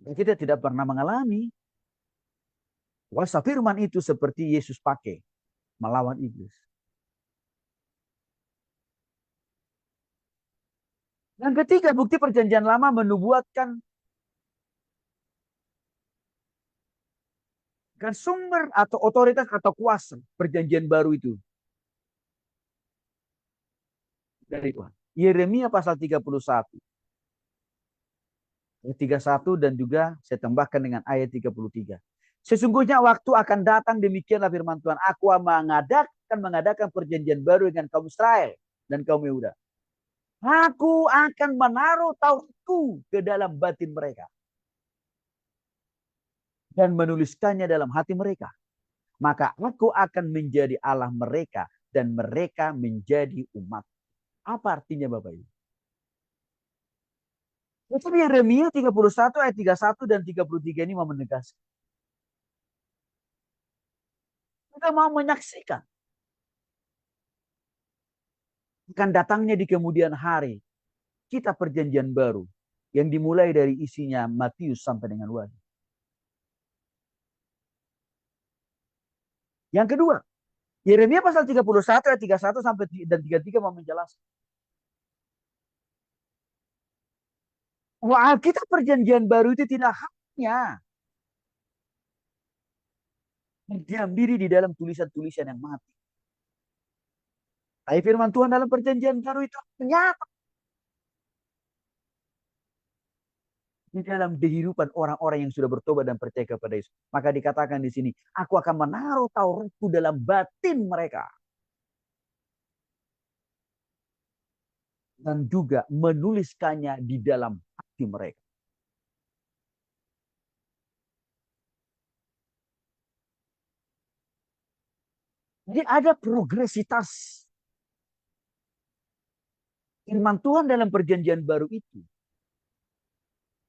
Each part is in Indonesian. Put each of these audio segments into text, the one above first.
Dan kita tidak pernah mengalami kuasa firman itu seperti Yesus pakai melawan iblis. Yang ketiga, bukti perjanjian lama menubuatkan kan sumber atau otoritas atau kuasa perjanjian baru itu dari Tuhan. Yeremia pasal 31. Ayat 31 dan juga saya tambahkan dengan ayat 33. Sesungguhnya waktu akan datang, demikianlah firman Tuhan. Aku mengadakan perjanjian baru dengan kaum Israel dan kaum Yehuda. Aku akan menaruh Tauratku ke dalam batin mereka dan menuliskannya dalam hati mereka. Maka aku akan menjadi Allah mereka dan mereka menjadi umat. Apa artinya Bapak Ibu? Itu Yeremia 31 ayat 31 dan 33 ini mau menegaskan. Kita mau menyaksikan akan datangnya di kemudian hari kita perjanjian baru yang dimulai dari isinya Matius sampai dengan Wahyu. Yang kedua, Yeremia pasal 31 ayat 31 sampai dan 33 mau menjelaskan. Wah, kita perjanjian baru itu tidak hanya berdiam diri di dalam tulisan-tulisan yang mati. Tapi firman Tuhan dalam perjanjian baru itu nyata di dalam kehidupan orang-orang yang sudah bertobat dan percaya kepada Yesus. Maka dikatakan di sini, aku akan menaruh Tauratku dalam batin mereka. Dan juga menuliskannya di dalam hati mereka. Jadi ada progresitas firman Tuhan dalam perjanjian baru itu.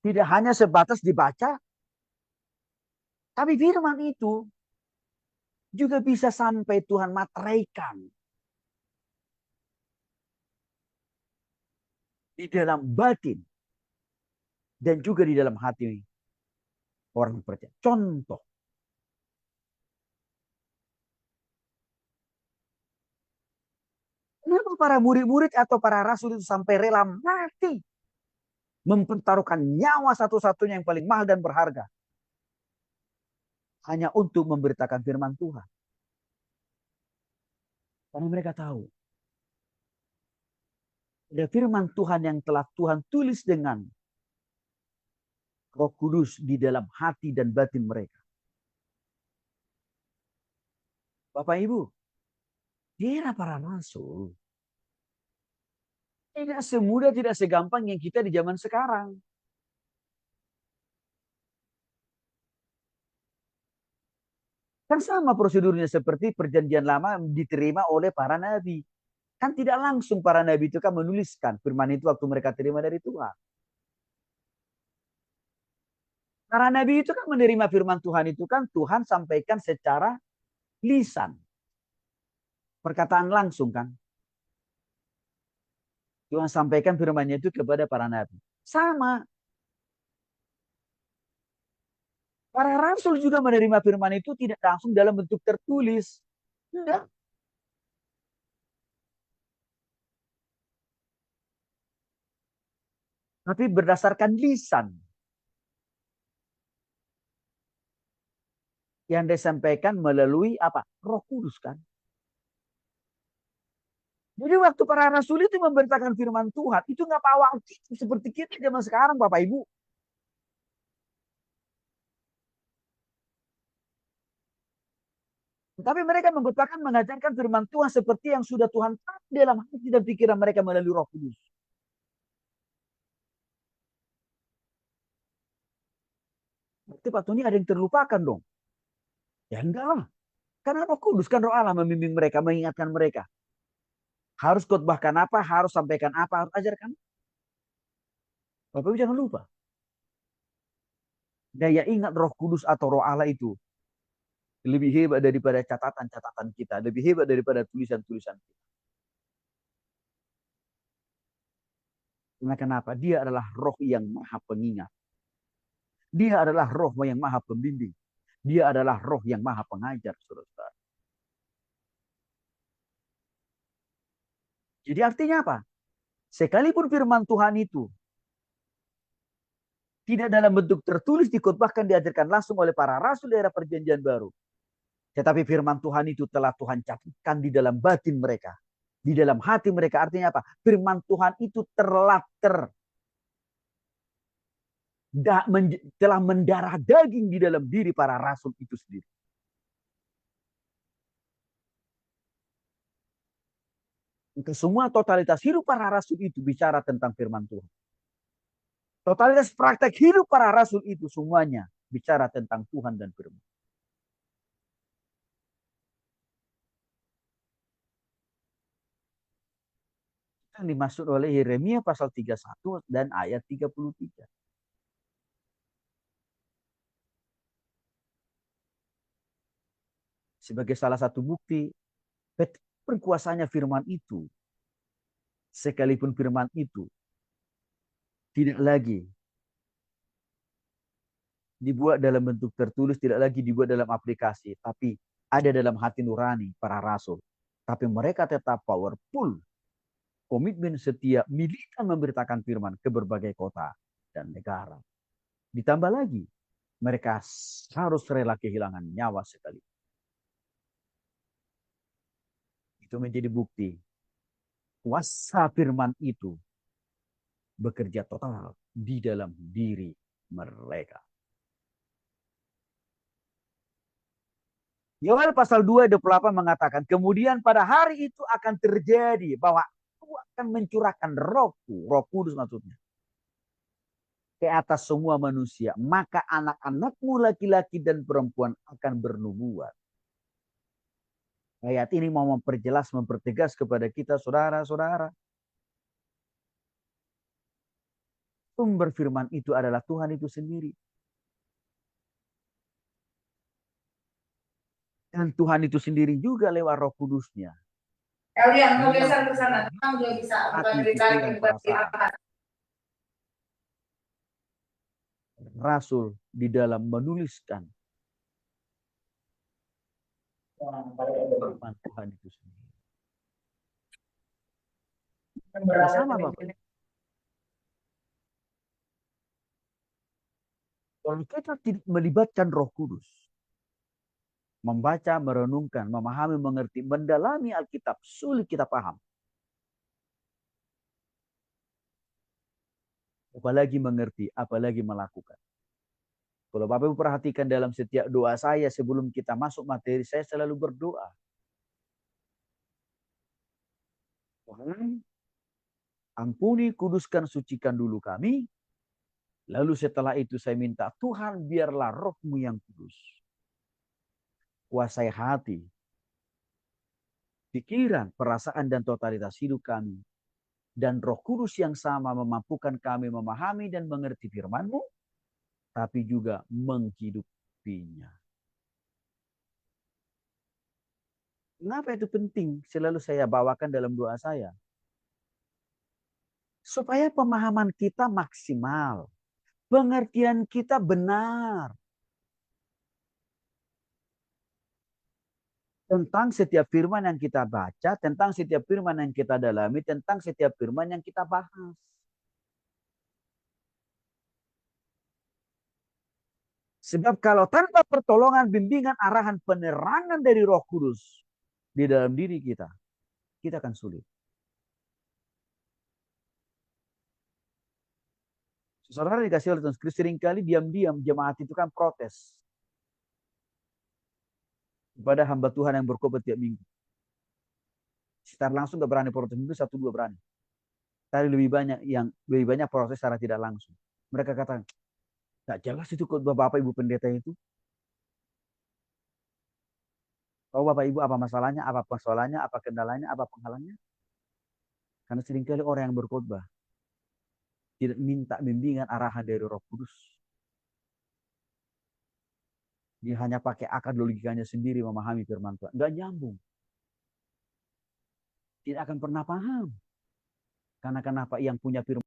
Tidak hanya sebatas dibaca, tapi firman itu juga bisa sampai Tuhan materaikan di dalam batin dan juga di dalam hati orang percaya. Contoh, kenapa para murid-murid atau para rasul itu sampai rela mati mempertaruhkan nyawa satu-satunya yang paling mahal dan berharga hanya untuk memberitakan firman Tuhan? Karena mereka tahu ada firman Tuhan yang telah Tuhan tulis dengan Roh Kudus di dalam hati dan batin mereka. Bapak Ibu, di era para rasul, tidak semudah, tidak segampang yang kita di zaman sekarang. Kan sama prosedurnya seperti perjanjian lama diterima oleh para nabi. Kan tidak langsung para nabi itu kan menuliskan firman itu waktu mereka terima dari Tuhan. Para nabi itu kan menerima firman Tuhan itu kan Tuhan sampaikan secara lisan. Perkataan langsung kan. Tuhan sampaikan firman-Nya itu kepada para nabi. Sama. Para rasul juga menerima firman itu tidak langsung dalam bentuk tertulis. Tidak. Tapi berdasarkan lisan. Yang disampaikan melalui apa? Roh Kudus kan. Jadi waktu para rasul itu memberitakan firman Tuhan, itu nggak pawang seperti kita zaman sekarang, Bapak Ibu. Tapi mereka memberitakan mengajarkan firman Tuhan seperti yang sudah Tuhan taruh dalam hati dan pikiran mereka melalui Roh Kudus. Berarti Pak Tony ada yang terlupakan dong. Ya enggak lah. Karena Roh Kudus kan Roh Allah membimbing mereka, mengingatkan mereka. Harus khotbahkan apa, harus sampaikan apa, harus ajarkan. Bapak Ibu jangan lupa. Daya ingat Roh Kudus atau Roh Allah itu lebih hebat daripada catatan-catatan kita, lebih hebat daripada tulisan-tulisan kita. Karena kenapa? Dia adalah roh yang maha pengingat. Dia adalah roh yang maha pembimbing. Dia adalah roh yang maha pengajar, saudara. Jadi artinya apa? Sekalipun firman Tuhan itu tidak dalam bentuk tertulis dikotbahkan diajarkan langsung oleh para rasul di era perjanjian baru. Tetapi firman Tuhan itu telah Tuhan catatkan di dalam batin mereka. Di dalam hati mereka. Artinya apa? Firman Tuhan itu telah mendarah daging di dalam diri para rasul itu sendiri. Semua totalitas hidup para rasul itu bicara tentang firman Tuhan. Totalitas praktek hidup para rasul itu semuanya bicara tentang Tuhan dan firman. Yang dimaksud oleh Yeremia pasal 31 dan ayat 33. Sebagai salah satu bukti berkuasanya firman itu. Sekalipun firman itu tidak lagi dibuat dalam bentuk tertulis, tidak lagi dibuat dalam aplikasi, tapi ada dalam hati nurani para rasul. Tapi mereka tetap powerful, komitmen setia, militan memberitakan firman ke berbagai kota dan negara. Ditambah lagi, mereka harus rela kehilangan nyawa sekali. Itu menjadi bukti kuasa firman itu bekerja total di dalam diri mereka. Yoel pasal 2 ayat 28 mengatakan, kemudian pada hari itu akan terjadi bahwa aku akan mencurahkan rohku, roh kudus maksudnya, ke atas semua manusia. Maka anak-anakmu laki-laki dan perempuan akan bernubuat. Ayat ini mau memperjelas, mempertegas kepada kita saudara-saudara. Sumber firman itu adalah Tuhan itu sendiri. Dan Tuhan itu sendiri juga lewat roh kudusnya. Kalian mau geser ke sana, kamu juga bisa pikiran, perasaan. Rasul di dalam menuliskan firman Tuhan itu sendiri. Sama Bapak. Kalau kita tidak melibatkan Roh Kudus, membaca, merenungkan, memahami, mengerti, mendalami Alkitab, sulit kita paham. Apalagi mengerti, apalagi melakukan. Kalau Bapak Ibu perhatikan dalam setiap doa saya sebelum kita masuk materi, saya selalu berdoa. Tuhan, ampuni, kuduskan, sucikan dulu kami. Lalu setelah itu saya minta, Tuhan biarlah roh-Mu yang kudus kuasai hati, pikiran, perasaan, dan totalitas hidup kami. Dan Roh Kudus yang sama memampukan kami memahami dan mengerti firman-Mu, tapi juga menghidupinya. Kenapa itu penting? Selalu saya bawakan dalam doa saya. Supaya pemahaman kita maksimal. Pengertian kita benar. Tentang setiap firman yang kita baca, tentang setiap firman yang kita dalami, tentang setiap firman yang kita bahas. Sebab kalau tanpa pertolongan, bimbingan, arahan, penerangan dari Roh Kudus di dalam diri kita, kita akan sulit. Saudara dikasih oleh Tuhan Kristus, seringkali diam-diam jemaat itu kan protes kepada hamba Tuhan yang berkhotbah tiap minggu. Secara langsung gak berani protes, minggu 1-2 berani. Tapi lebih banyak proses secara tidak langsung. Mereka katakan, gak jelas itu khotbah Bapak Ibu Pendeta itu. Tahu Bapak Ibu apa masalahnya, apa persoalannya, apa kendalanya, apa penghalangnya? Karena seringkali orang yang berkhotbah tidak minta bimbingan arahan dari Roh Kudus. Dia hanya pakai akal logikanya sendiri memahami firman Tuhan. Nggak nyambung. Tidak akan pernah paham. Karena kenapa yang punya firman